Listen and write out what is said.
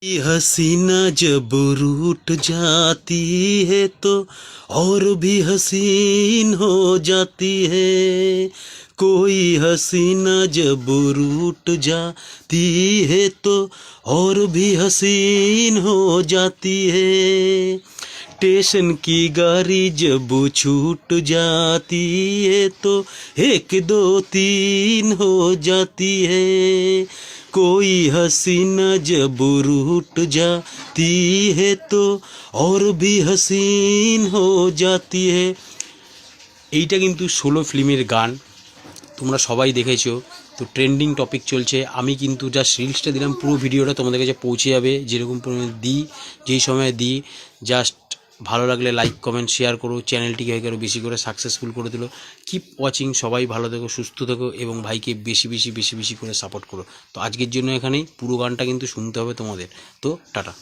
ये हसीना जब रूठ जाती है तो और भी हसीन हो जाती है। कोई हसीना जब रूठ जाती है तो और भी हसीन हो जाती है। स्टेशन की गाड़ी जब छूट जाती है तो एक दो तीन हो जाती है। कोई हसीना जब रूठ जाती है तो और भी हसीन हो जाती है। এইটা কিন্তু 16 ফিল্মের গান, তোমরা সবাই দেখেছো। তো ট্রেন্ডিং টপিক চলছে, আমি কিন্তু জাস্ট রিলসটা দিলাম, পুরো ভিডিওটা তোমাদের কাছে পৌঁছে যাবে যেরকম পরিমাণে দিই, যেই সময় দিই। জাস্ট ভালো লাগলে লাইক কমেন্ট শেয়ার করো, চ্যানেলটিকে আরও বেশি করে সাকসেসফুল করে দিলো। কিপ ওয়াচিং, সবাই ভালো থেকো, সুস্থ থেকো এবং ভাইকে বেশি বেশি বেশি বেশি করে সাপোর্ট করো। তো আজকের জন্য এখানেই, পুরো গানটা কিন্তু শুনতে হবে তোমাদের। তো টাটা।